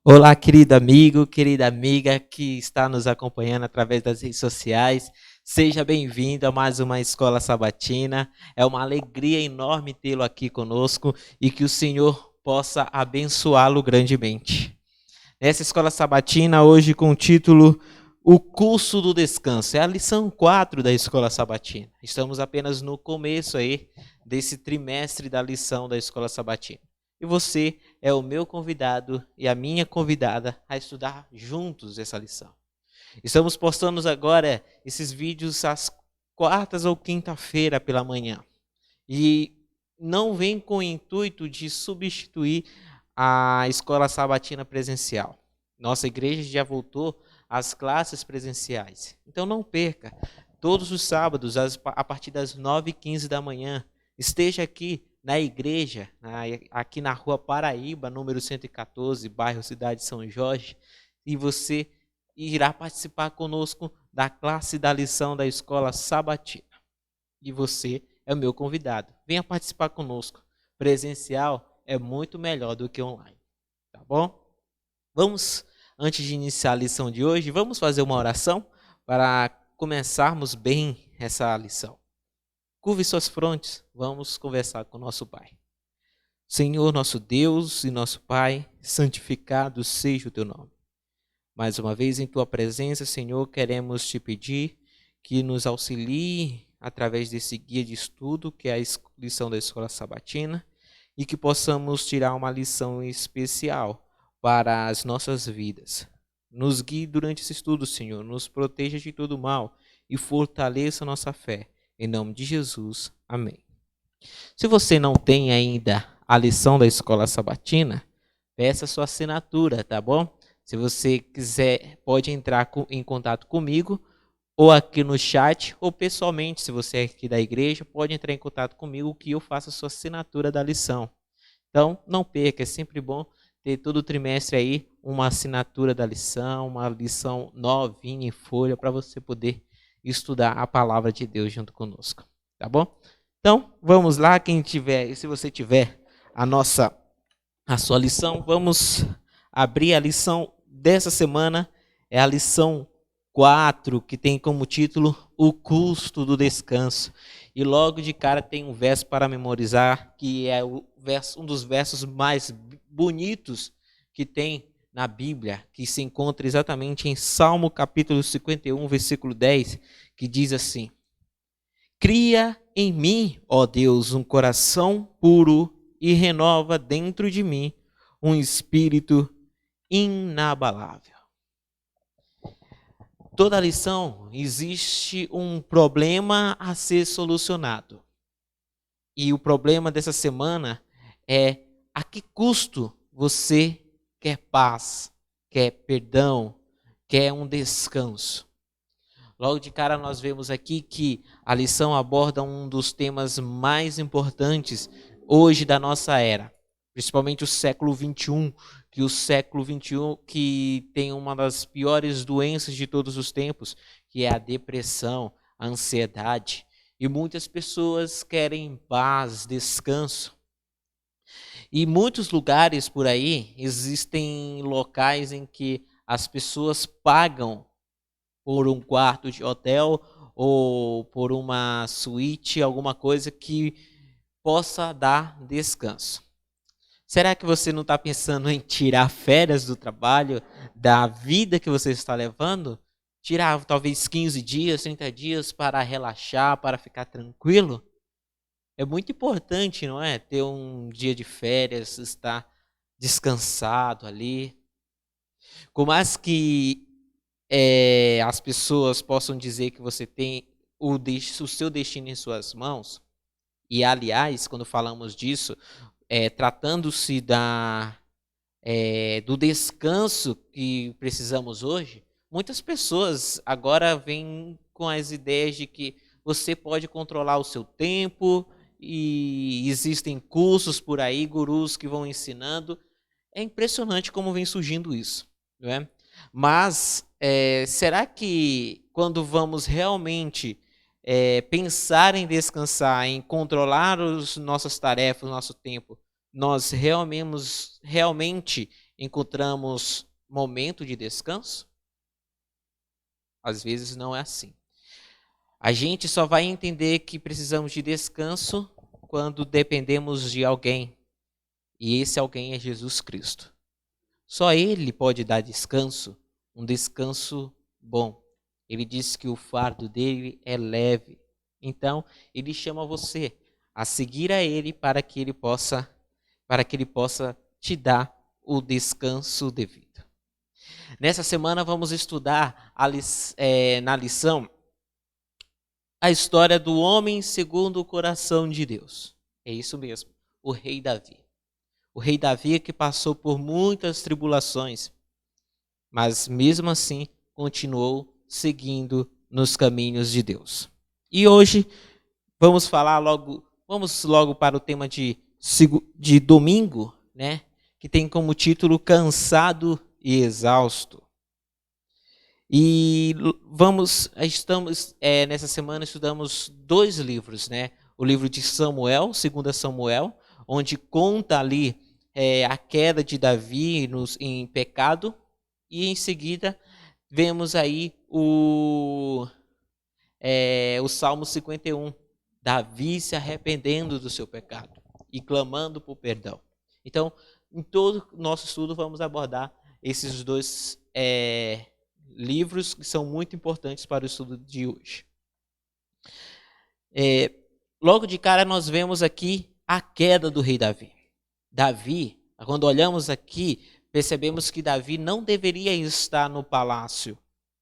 Olá, querido amigo, querida amiga que está nos acompanhando através das redes sociais. Seja bem-vindo a mais uma Escola Sabatina. É uma alegria enorme tê-lo aqui conosco e que o Senhor possa abençoá-lo grandemente. Nessa Escola Sabatina, hoje com o título O Curso do Descanso. É a lição 4 da Escola Sabatina. Estamos apenas no começo aí desse trimestre da lição da Escola Sabatina. E você é o meu convidado e a minha convidada a estudar juntos essa lição. Estamos postando agora esses vídeos às quartas ou quinta-feira pela manhã. E não vem com o intuito de substituir a escola sabatina presencial. Nossa igreja já voltou às classes presenciais. Então não perca, todos os sábados, a partir das 9h15 da manhã, esteja aqui na igreja, aqui na rua Paraíba, número 114, bairro Cidade de São Jorge, e você irá participar conosco da classe da lição da escola sabatina. E você é o meu convidado. Venha participar conosco. Presencial é muito melhor do que online, tá bom? Vamos, antes de iniciar a lição de hoje, vamos fazer uma oração para começarmos bem essa lição. Curve suas frontes, vamos conversar com o nosso Pai. Senhor, nosso Deus e nosso Pai, santificado seja o teu nome. Mais uma vez em tua presença, Senhor, queremos te pedir que nos auxilie através desse guia de estudo, que é a lição da Escola Sabatina, e que possamos tirar uma lição especial para as nossas vidas. Nos guie durante esse estudo, Senhor, nos proteja de todo mal e fortaleça a nossa fé. Em nome de Jesus, amém. Se você não tem ainda a lição da Escola Sabatina, peça sua assinatura, tá bom? Se você quiser, pode entrar em contato comigo, ou aqui no chat, ou pessoalmente, se você é aqui da igreja, pode entrar em contato comigo que eu faço a sua assinatura da lição. Então, não perca, é sempre bom ter todo trimestre aí uma assinatura da lição, uma lição novinha em folha, para você poder estudar a palavra de Deus junto conosco, tá bom? Então, vamos lá, quem tiver, se você tiver a sua lição, vamos abrir a lição dessa semana, é a lição 4, que tem como título O Custo do Descanso. E logo de cara tem um verso para memorizar, que é um dos versos mais bonitos que tem na Bíblia, que se encontra exatamente em Salmo capítulo 51, versículo 10, que diz assim: Cria em mim, ó Deus, um coração puro e renova dentro de mim um espírito inabalável. Toda lição existe um problema a ser solucionado. E o problema dessa semana é a que custo você quer paz, quer perdão, quer um descanso. Logo de cara nós vemos aqui que a lição aborda um dos temas mais importantes hoje da nossa era, principalmente o século XXI, que o século XXI que tem uma das piores doenças de todos os tempos, que é a depressão, a ansiedade. E muitas pessoas querem paz, descanso. E muitos lugares por aí existem locais em que as pessoas pagam por um quarto de hotel ou por uma suíte, alguma coisa que possa dar descanso. Será que você não está pensando em tirar férias do trabalho, da vida que você está levando? Tirar talvez 15 dias, 30 dias para relaxar, para ficar tranquilo? É muito importante, não é? Ter um dia de férias, estar descansado ali. Por mais que as pessoas possam dizer que você tem o seu destino em suas mãos, e aliás, quando falamos disso, tratando-se do descanso que precisamos hoje, muitas pessoas agora vêm com as ideias de que você pode controlar o seu tempo e existem cursos por aí, gurus que vão ensinando. É impressionante como vem surgindo isso, não é? Mas será que quando vamos realmente pensar em descansar, em controlar as nossas tarefas, o nosso tempo, nós realmente encontramos momento de descanso? Às vezes não é assim. A gente só vai entender que precisamos de descanso quando dependemos de alguém. E esse alguém é Jesus Cristo. Só Ele pode dar descanso, um descanso bom. Ele diz que o fardo dele é leve. Então, Ele chama você a seguir a Ele para que Ele possa te dar o descanso devido. Nessa semana vamos estudar na lição a história do homem segundo o coração de Deus. É isso mesmo, o rei Davi. O rei Davi que passou por muitas tribulações, mas mesmo assim continuou seguindo nos caminhos de Deus. E hoje vamos logo para o tema de domingo, né? Que tem como título Cansado e Exausto. E nessa semana estudamos 2 livros, né? O livro de Samuel, 2 Samuel, onde conta ali a queda de Davi em pecado, e em seguida vemos aí o Salmo 51, Davi se arrependendo do seu pecado e clamando por perdão. Então, em todo o nosso estudo vamos abordar esses 2 livros que são muito importantes para o estudo de hoje. Logo de cara nós vemos aqui a queda do rei Davi. Davi, quando olhamos aqui, percebemos que Davi não deveria estar no palácio,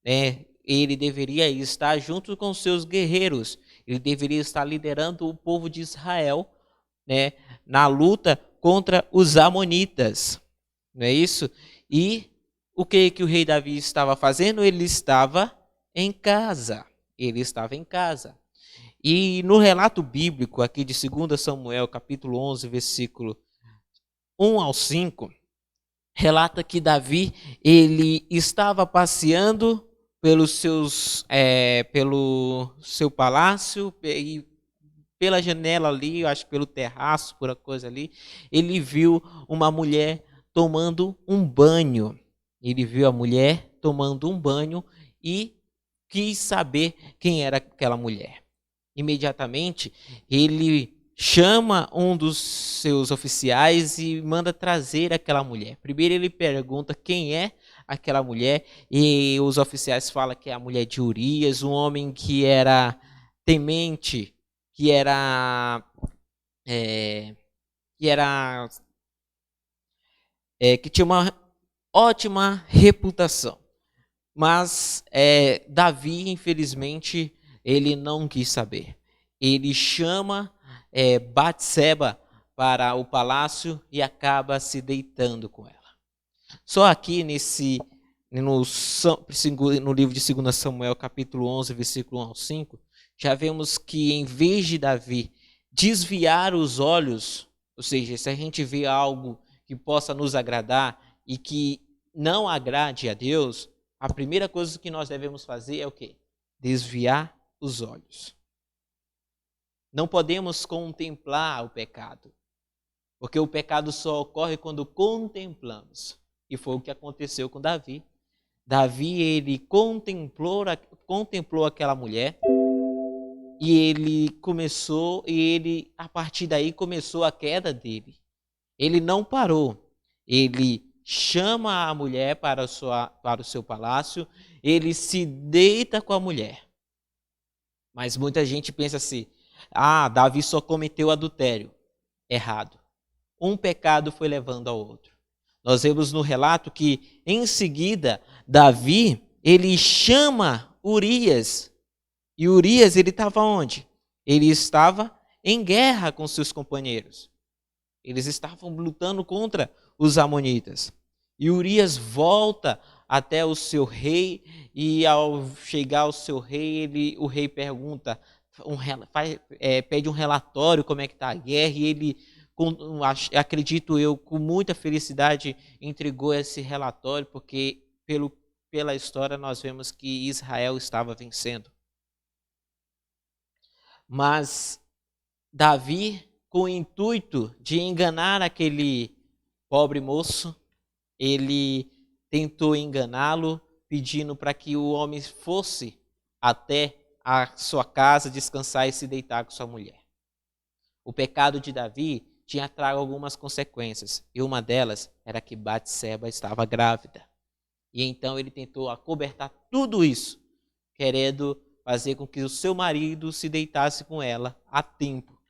né? Ele deveria estar junto com seus guerreiros. Ele deveria estar liderando o povo de Israel, né, na luta contra os amonitas. Não é isso? E o que o rei Davi estava fazendo? Ele estava em casa. Ele estava em casa. E no relato bíblico aqui de 2 Samuel, capítulo 11, versículo 1 ao 5, relata que Davi ele estava passeando pelo seu palácio e pela janela ali, eu acho que pelo terraço, por uma coisa ali, ele viu uma mulher tomando um banho. Ele viu a mulher tomando um banho e quis saber quem era aquela mulher. Imediatamente, ele chama um dos seus oficiais e manda trazer aquela mulher. Primeiro ele pergunta quem é aquela mulher, e os oficiais falam que é a mulher de Urias, um homem que era temente, que tinha uma ótima reputação. Mas Davi, infelizmente, ele não quis saber. Ele chama Batseba para o palácio e acaba se deitando com ela. Só aqui no livro de 2 Samuel, capítulo 11, versículo 1 ao 5, já vemos que em vez de Davi desviar os olhos, ou seja, se a gente vê algo que possa nos agradar e que não agrade a Deus, a primeira coisa que nós devemos fazer é o quê? Desviar os olhos. Não podemos contemplar o pecado, porque o pecado só ocorre quando contemplamos. E foi o que aconteceu com Davi. Davi, ele contemplou aquela mulher e a partir daí começou a queda dele. Ele não parou. Ele chama a mulher para o seu palácio, ele se deita com a mulher. Mas muita gente pensa assim, Davi só cometeu adultério. Errado. Um pecado foi levando ao outro. Nós vemos no relato que, em seguida, Davi, ele chama Urias. E Urias, ele estava onde? Ele estava em guerra com seus companheiros. Eles estavam lutando contra os amonitas. E Urias volta até o seu rei, e ao chegar ao seu rei, o rei pergunta, pede um relatório como é que está a guerra, e ele, acredito eu, com muita felicidade entregou esse relatório, porque pela história nós vemos que Israel estava vencendo. Mas Davi, com o intuito de enganar aquele pobre moço, ele tentou enganá-lo, pedindo para que o homem fosse até a sua casa descansar e se deitar com sua mulher. O pecado de Davi tinha trago algumas consequências, e uma delas era que Batseba estava grávida. E então ele tentou acobertar tudo isso, querendo fazer com que o seu marido se deitasse com ela a tempo.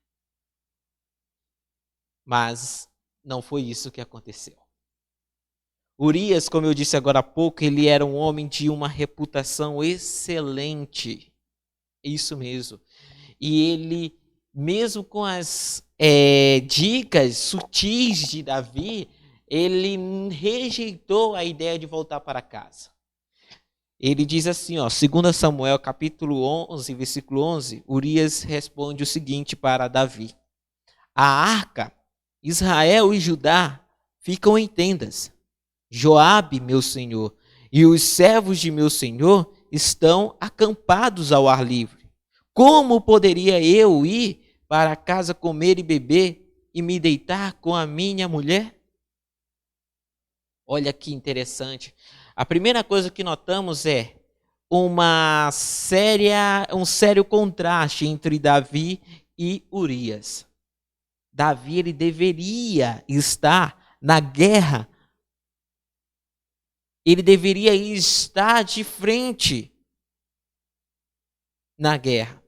Mas não foi isso que aconteceu. Urias, como eu disse agora há pouco, ele era um homem de uma reputação excelente. Isso mesmo. E ele, mesmo com as dicas sutis de Davi, ele rejeitou a ideia de voltar para casa. Ele diz assim, 2 Samuel capítulo 11, versículo 11, Urias responde o seguinte para Davi: a arca, Israel e Judá ficam em tendas. Joabe, meu senhor, e os servos de meu senhor estão acampados ao ar livre. Como poderia eu ir para casa comer e beber e me deitar com a minha mulher? Olha que interessante. A primeira coisa que notamos é um sério contraste entre Davi e Urias. Davi, ele deveria estar na guerra. Ele deveria estar de frente na guerra.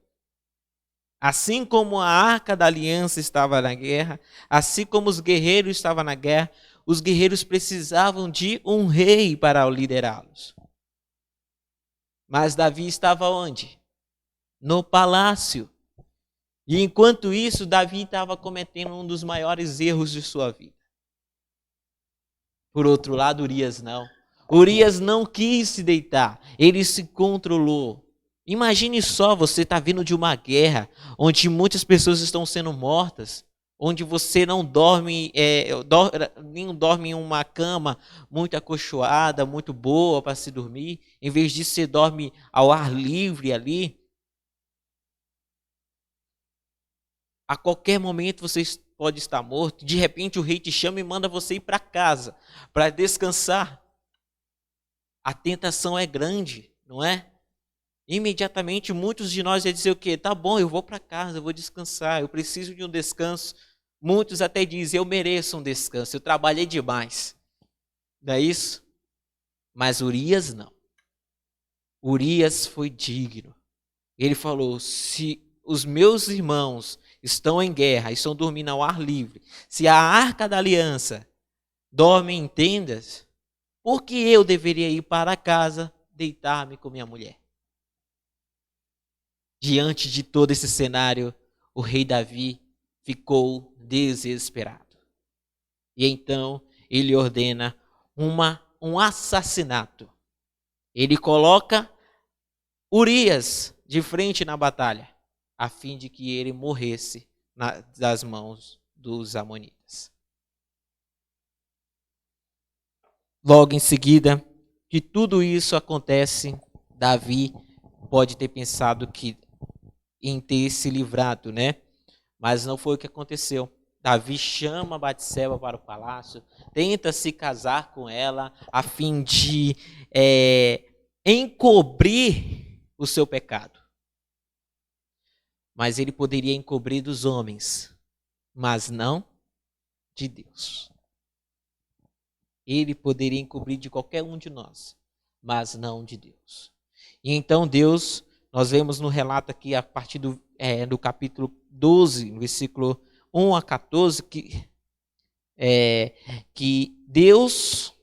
Assim como a Arca da Aliança estava na guerra, assim como os guerreiros estavam na guerra, os guerreiros precisavam de um rei para liderá-los. Mas Davi estava onde? No palácio. E enquanto isso, Davi estava cometendo um dos maiores erros de sua vida. Por outro lado, Urias não. Urias não quis se deitar, ele se controlou. Imagine só, você está vindo de uma guerra, onde muitas pessoas estão sendo mortas, onde você não dorme, nem dorme em uma cama muito acolchoada, muito boa para se dormir. Em vez disso, você dorme ao ar livre ali. A qualquer momento você pode estar morto. De repente o rei te chama e manda você ir para casa, para descansar. A tentação é grande, não é? Imediatamente muitos de nós iam dizer o quê? Tá bom, eu vou para casa, eu vou descansar, eu preciso de um descanso. Muitos até dizem, eu mereço um descanso, eu trabalhei demais. Não é isso? Mas Urias não. Urias foi digno. Ele falou, se os meus irmãos estão em guerra, estão dormindo ao ar livre, se a Arca da Aliança dorme em tendas, por que eu deveria ir para casa deitar-me com minha mulher? Diante de todo esse cenário, o rei Davi ficou desesperado. E então ele ordena um assassinato. Ele coloca Urias de frente na batalha, a fim de que ele morresse das mãos dos amonitas. Logo em seguida, que tudo isso acontece, Davi pode ter pensado que em ter se livrado, né? Mas não foi o que aconteceu. Davi chama Batseba para o palácio, tenta se casar com ela, a fim de encobrir o seu pecado. Mas ele poderia encobrir dos homens, mas não de Deus. Ele poderia encobrir de qualquer um de nós, mas não de Deus. E então Deus, nós vemos no relato aqui, a partir do capítulo 12, no versículo 1 a 14, que Deus,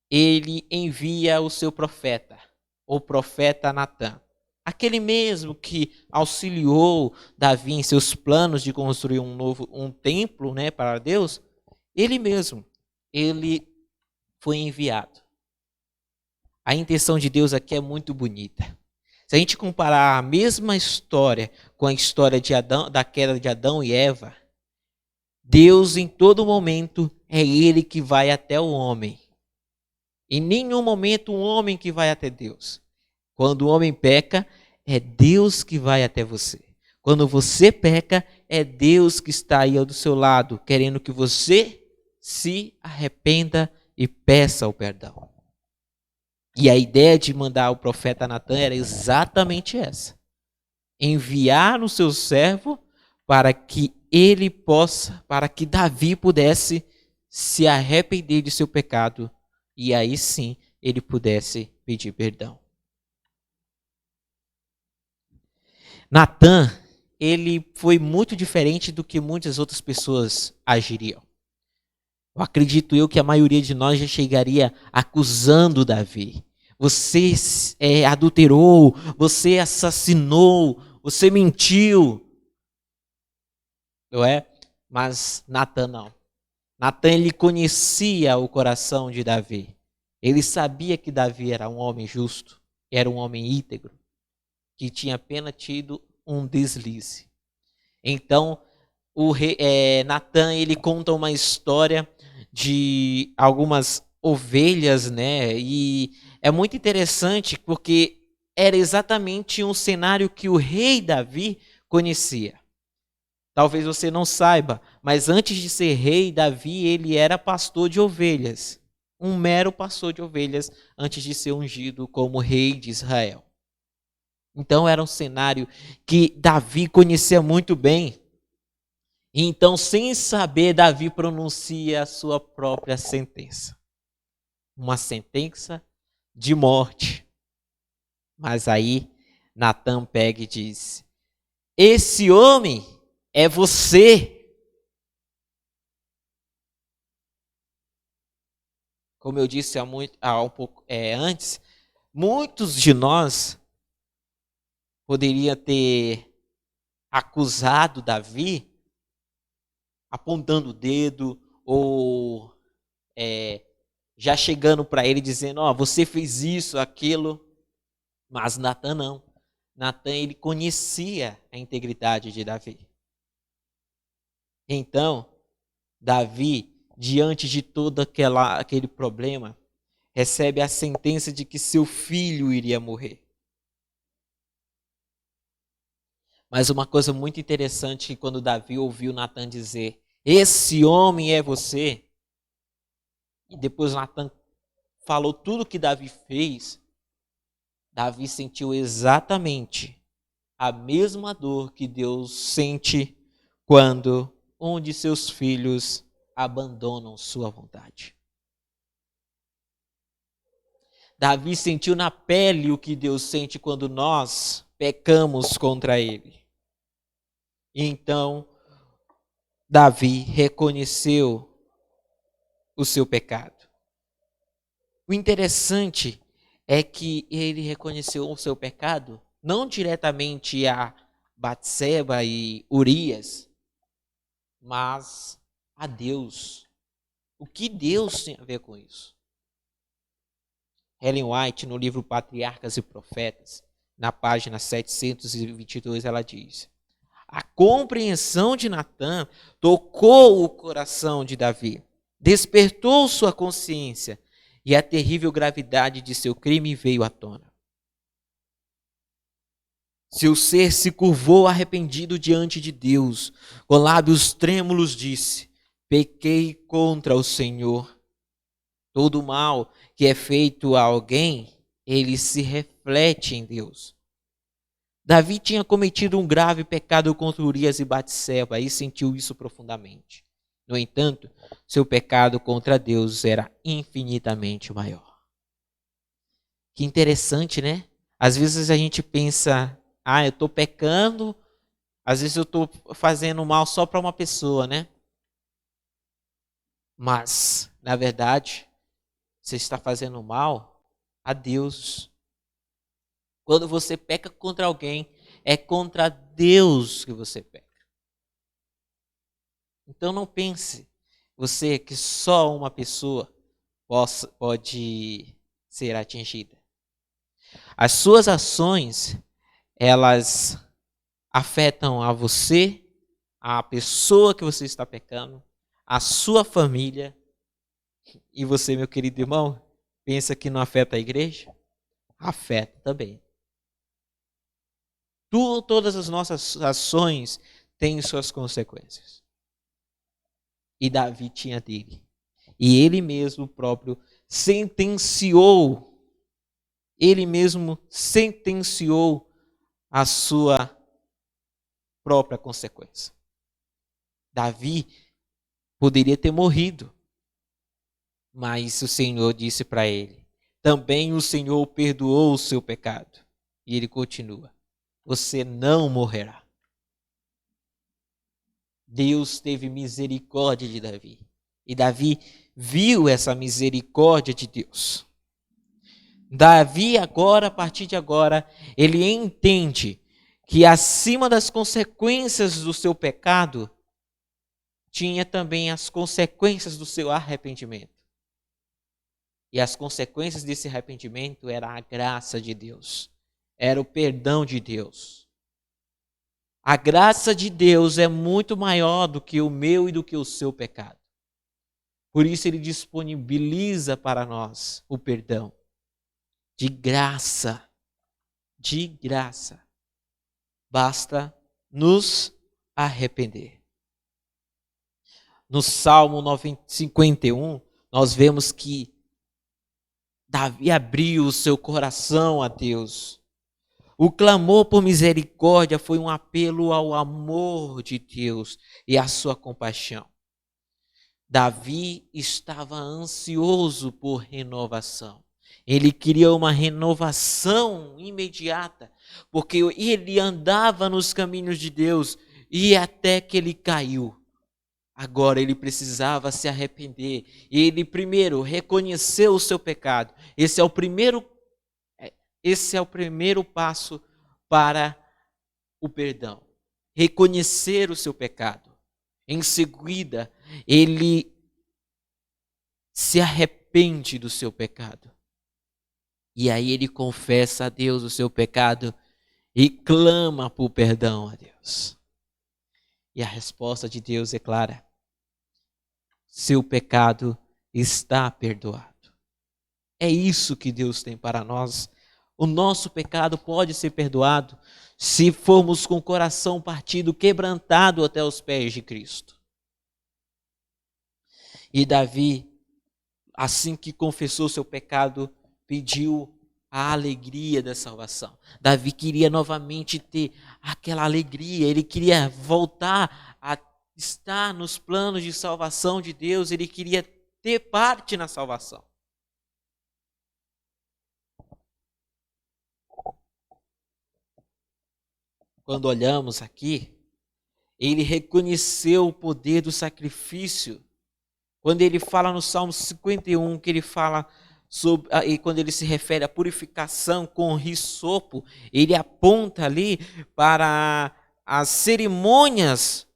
ele envia o seu profeta, o profeta Natã. Aquele mesmo que auxiliou Davi em seus planos de construir um templo, né, para Deus, ele mesmo, ele foi enviado. A intenção de Deus aqui é muito bonita. Se a gente comparar a mesma história com a história de Adão, da queda de Adão e Eva, Deus em todo momento é Ele que vai até o homem. Em nenhum momento um homem que vai até Deus. Quando o homem peca, é Deus que vai até você. Quando você peca, é Deus que está aí ao do seu lado, querendo que você se arrependa e peça o perdão. E a ideia de mandar o profeta Natan era exatamente essa: enviar o seu servo para que para que Davi pudesse se arrepender de seu pecado e aí sim ele pudesse pedir perdão. Natan, ele foi muito diferente do que muitas outras pessoas agiriam. Eu acredito que a maioria de nós já chegaria acusando Davi. Você adulterou, você assassinou, você mentiu. Não é? Mas Natan não. Natan, ele conhecia o coração de Davi. Ele sabia que Davi era um homem justo, era um homem íntegro, que tinha apenas tido um deslize. Então, Natan, ele conta uma história de algumas ovelhas, né? E é muito interessante porque era exatamente um cenário que o rei Davi conhecia. Talvez você não saiba, mas antes de ser rei, Davi, ele era pastor de ovelhas. Um mero pastor de ovelhas antes de ser ungido como rei de Israel. Então era um cenário que Davi conhecia muito bem. Então, sem saber, Davi pronuncia a sua própria sentença. Uma sentença de morte. Mas aí, Natan pega e diz: esse homem é você. Como eu disse antes, muitos de nós poderiam ter acusado Davi apontando o dedo ou já chegando para ele dizendo, você fez isso, aquilo. Mas Natan não. Natan, ele conhecia a integridade de Davi. Então, Davi, diante de todo aquele problema, recebe a sentença de que seu filho iria morrer. Mas uma coisa muito interessante, quando Davi ouviu Natan dizer, esse homem é você, e depois Natan falou tudo que Davi fez, Davi sentiu exatamente a mesma dor que Deus sente quando um de seus filhos abandonam sua vontade. Davi sentiu na pele o que Deus sente quando nós pecamos contra ele. Então, Davi reconheceu o seu pecado. O interessante é que ele reconheceu o seu pecado não diretamente a Batseba e Urias, mas a Deus. O que Deus tem a ver com isso? Ellen White, no livro Patriarcas e Profetas, na página 722, ela diz: a compreensão de Natan tocou o coração de Davi, despertou sua consciência e a terrível gravidade de seu crime veio à tona. Seu ser se curvou arrependido diante de Deus, com lábios trêmulos disse: pequei contra o Senhor. Todo mal que é feito a alguém, ele se reflete em Deus. Davi tinha cometido um grave pecado contra Urias e Batseba e sentiu isso profundamente. No entanto, seu pecado contra Deus era infinitamente maior. Que interessante, né? Às vezes a gente pensa, eu estou pecando, às vezes eu estou fazendo mal só para uma pessoa, né? Mas, na verdade, você está fazendo mal a Deus. Quando você peca contra alguém, é contra Deus que você peca. Então não pense você que só uma pessoa pode ser atingida. As suas ações, elas afetam a você, a pessoa que você está pecando, a sua família. E você, meu querido irmão, pensa que não afeta a igreja? Afeta também. Todas as nossas ações têm suas consequências. E Davi tinha dele. E ele mesmo próprio sentenciou a sua própria consequência. Davi poderia ter morrido, mas o Senhor disse para ele: também o Senhor perdoou o seu pecado. E ele continua: você não morrerá. Deus teve misericórdia de Davi. E Davi viu essa misericórdia de Deus. Davi agora, a partir de agora, ele entende que acima das consequências do seu pecado, tinha também as consequências do seu arrependimento. E as consequências desse arrependimento era a graça de Deus, era o perdão de Deus. A graça de Deus é muito maior do que o meu e do que o seu pecado. Por isso ele disponibiliza para nós o perdão. De graça. De graça. Basta nos arrepender. No Salmo 51, nós vemos que Davi abriu o seu coração a Deus. O clamor por misericórdia foi um apelo ao amor de Deus e à sua compaixão. Davi estava ansioso por renovação. Ele queria uma renovação imediata, porque ele andava nos caminhos de Deus e até que ele caiu. Agora ele precisava se arrepender. Ele primeiro reconheceu o seu pecado. Esse é o primeiro passo para o perdão. Reconhecer o seu pecado. Em seguida, ele se arrepende do seu pecado. E aí ele confessa a Deus o seu pecado e clama por perdão a Deus. E a resposta de Deus é clara: seu pecado está perdoado. É isso que Deus tem para nós. O nosso pecado pode ser perdoado se formos com o coração partido, quebrantado até os pés de Cristo. E Davi, assim que confessou seu pecado, pediu a alegria da salvação. Davi queria novamente ter aquela alegria, ele queria voltar a estar nos planos de salvação de Deus, ele queria ter parte na salvação. Quando olhamos aqui, ele reconheceu o poder do sacrifício. Quando ele fala no Salmo 51, que ele fala sobre, e quando ele se refere à purificação com hisopo, ele aponta ali para as cerimônias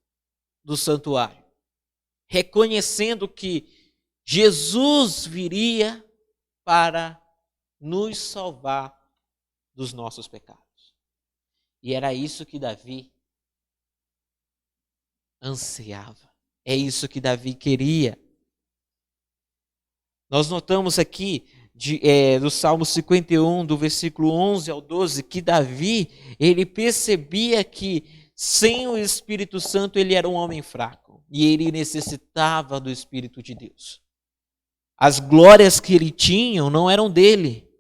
do santuário, reconhecendo que Jesus viria para nos salvar dos nossos pecados. E era isso que Davi ansiava. É isso que Davi queria. Nós notamos aqui do Salmo 51, do versículo 11 ao 12, que Davi, ele percebia que sem o Espírito Santo ele era um homem fraco. E ele necessitava do Espírito de Deus. As glórias que ele tinha não eram dele,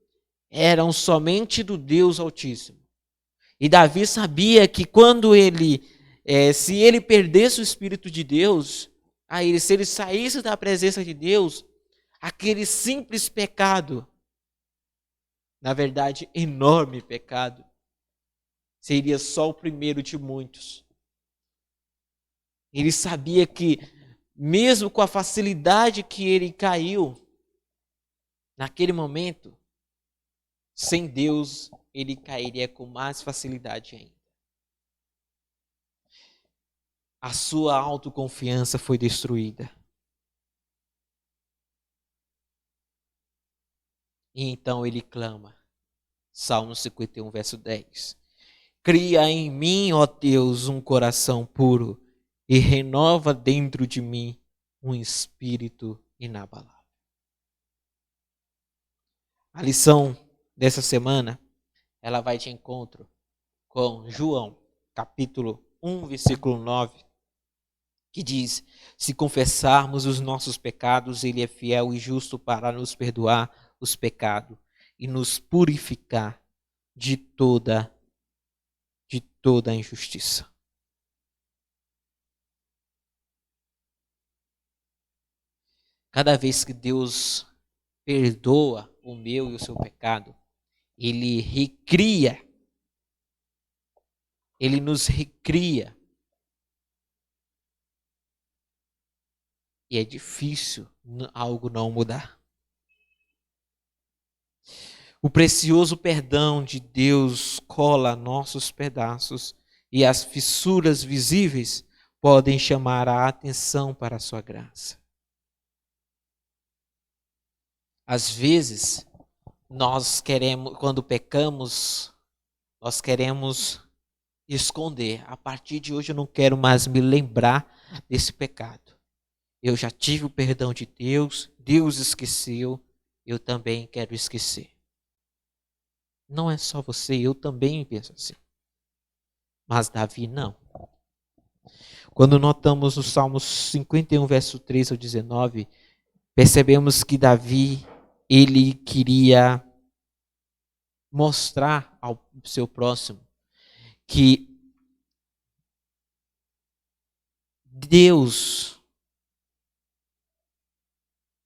eram somente do Deus Altíssimo. E Davi sabia que quando se ele perdesse o Espírito de Deus, se ele saísse da presença de Deus, aquele simples pecado, na verdade, enorme pecado, seria só o primeiro de muitos. Ele sabia que, mesmo com a facilidade que ele caiu, naquele momento, sem Deus, ele cairia com mais facilidade ainda. A sua autoconfiança foi destruída. E então ele clama, Salmo 51, verso 10. Cria em mim, ó Deus, um coração puro e renova dentro de mim um espírito inabalável. A lição dessa semana, ela vai de encontro com João, capítulo 1, versículo 9, que diz: se confessarmos os nossos pecados, Ele é fiel e justo para nos perdoar os pecados e nos purificar de toda injustiça. Cada vez que Deus perdoa o meu e o seu pecado, Ele recria, Ele nos recria. E é difícil algo não mudar. O precioso perdão de Deus cola nossos pedaços e as fissuras visíveis podem chamar a atenção para a sua graça. Às vezes, nós queremos, quando pecamos, nós queremos esconder. A partir de hoje eu não quero mais me lembrar desse pecado. Eu já tive o perdão de Deus, Deus esqueceu, eu também quero esquecer. Não é só você, eu também penso assim. Mas Davi não. Quando notamos o Salmo 51, verso 3 ao 19, percebemos que Davi, ele queria mostrar ao seu próximo que Deus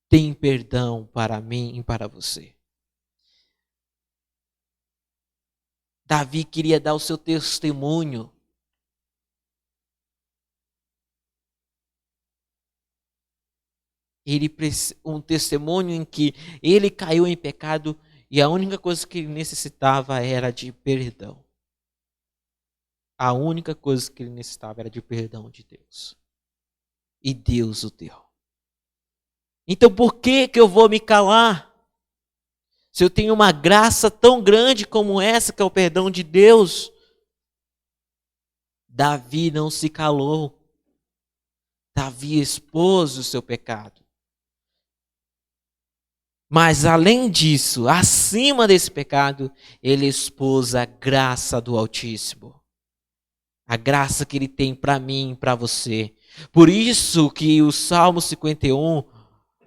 tem perdão para mim e para você. Davi queria dar o seu testemunho. Um testemunho em que ele caiu em pecado e a única coisa que ele necessitava era de perdão. A única coisa que ele necessitava era de perdão de Deus. E Deus o deu. Então por que eu vou me calar? Se eu tenho uma graça tão grande como essa, que é o perdão de Deus. Davi não se calou. Davi expôs o seu pecado. Mas além disso, acima desse pecado, ele expôs a graça do Altíssimo. A graça que ele tem para mim e para você. Por isso que o Salmo 51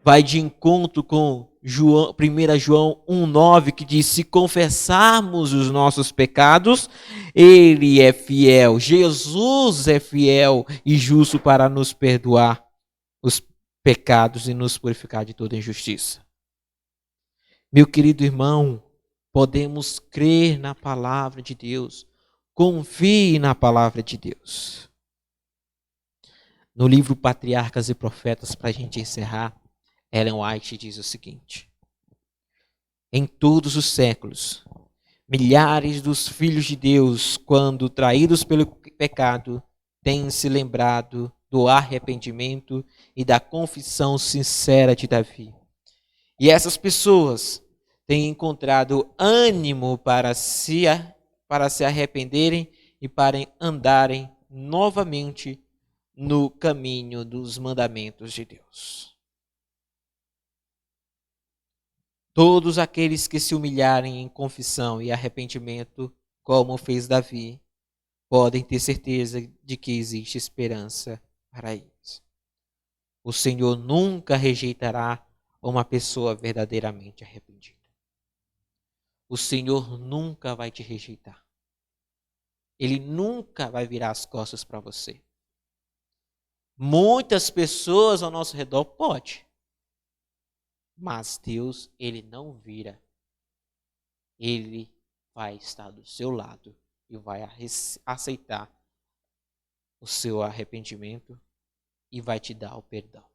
vai de encontro com 1 João 1,9, que diz: se confessarmos os nossos pecados, Ele é fiel. Jesus é fiel e justo para nos perdoar os pecados e nos purificar de toda injustiça. Meu querido irmão, podemos crer na palavra de Deus. Confie na palavra de Deus. No livro Patriarcas e Profetas, para a gente encerrar, Ellen White diz o seguinte: em todos os séculos, milhares dos filhos de Deus, quando traídos pelo pecado, têm se lembrado do arrependimento e da confissão sincera de Davi. E essas pessoas têm encontrado ânimo para se arrependerem e para andarem novamente no caminho dos mandamentos de Deus. Todos aqueles que se humilharem em confissão e arrependimento, como fez Davi, podem ter certeza de que existe esperança para eles. O Senhor nunca rejeitará uma pessoa verdadeiramente arrependida. O Senhor nunca vai te rejeitar. Ele nunca vai virar as costas para você. Muitas pessoas ao nosso redor pode. Mas Deus, Ele não vira. Ele vai estar do seu lado e vai aceitar o seu arrependimento e vai te dar o perdão.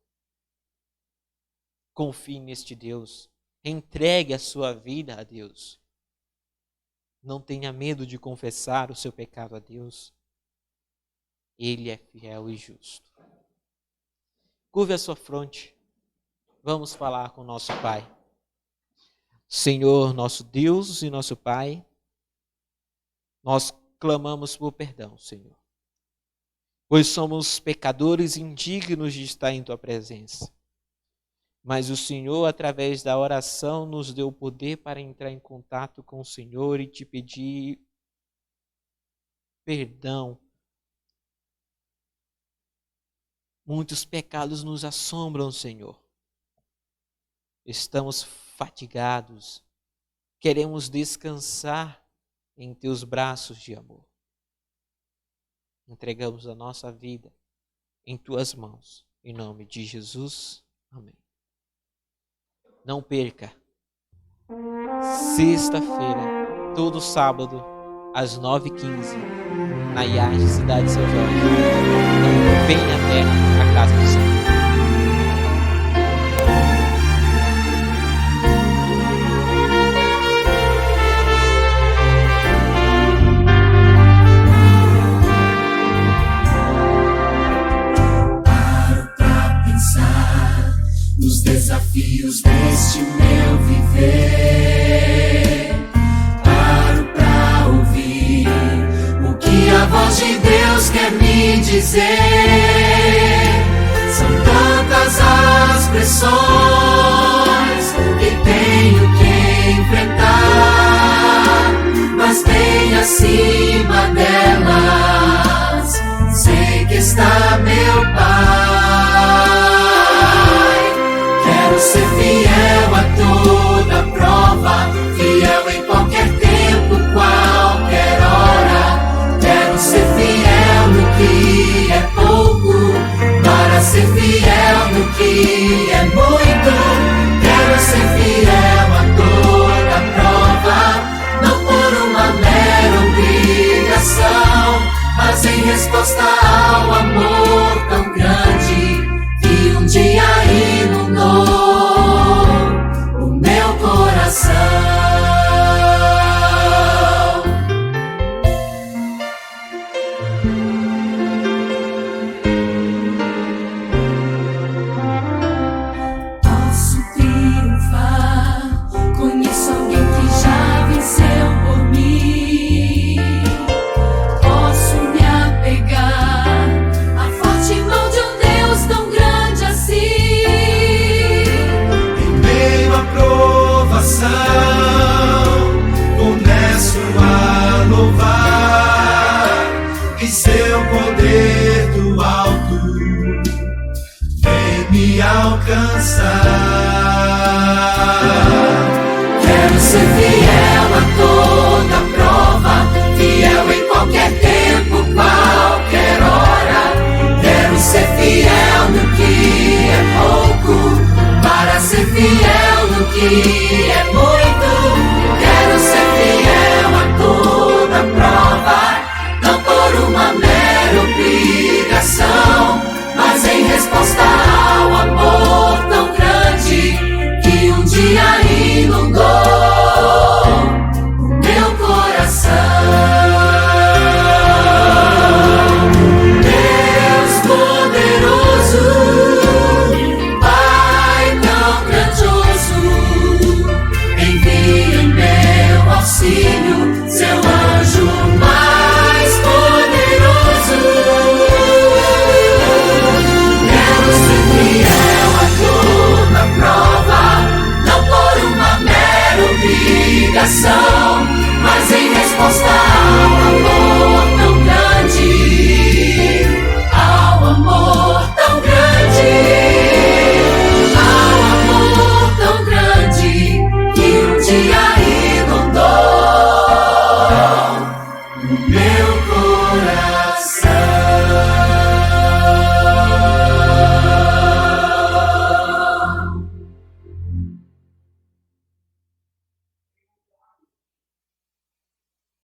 Confie neste Deus. Entregue a sua vida a Deus. Não tenha medo de confessar o seu pecado a Deus. Ele é fiel e justo. Curve a sua fronte. Vamos falar com nosso Pai. Senhor, nosso Deus e nosso Pai, nós clamamos por perdão, Senhor. Pois somos pecadores indignos de estar em Tua presença. Mas o Senhor, através da oração, nos deu o poder para entrar em contato com o Senhor e te pedir perdão Muitos pecados nos assombram, Senhor. Estamos fatigados. Queremos descansar em Teus braços de amor. Entregamos a nossa vida em Tuas mãos. Em nome de Jesus. Amém. Não perca. Sexta-feira, todo sábado, às 9h15, na IAGE Cidade de São Jorge. Então, venha até a casa do Senhor. Nos desafios deste meu viver, paro pra ouvir o que a voz de Deus quer me dizer. São tantas as pressões que tenho que enfrentar, mas bem acima delas sei que está meu Pai. Quero ser fiel a toda prova, fiel em qualquer tempo, qualquer hora. Quero ser fiel no que é pouco, para ser fiel no que é muito. Quero ser fiel a toda prova, não por uma mera obrigação, mas em resposta ao amor tão grande que um dia inundou o meu coração. Posso triunfar, conheço alguém que já venceu por mim. Posso me apegar à forte mão de um Deus tão grande assim. Em meio à provação, começo a louvar, em seu poder do alto vem me alcançar. Quero ser fiel a toda prova, fiel em qualquer tempo, qualquer hora. Quero ser fiel no que é pouco, para ser fiel no que é muito. Quero ser fiel a toda prova, não por uma mera obrigação, mas em resposta ao amor tão grande que um dia inundou o meu coração. Deus poderoso, Pai tão grandioso, envia em meu auxílio seu anjo mais poderoso. Quero ser fiel a toda prova, não por uma mera obrigação,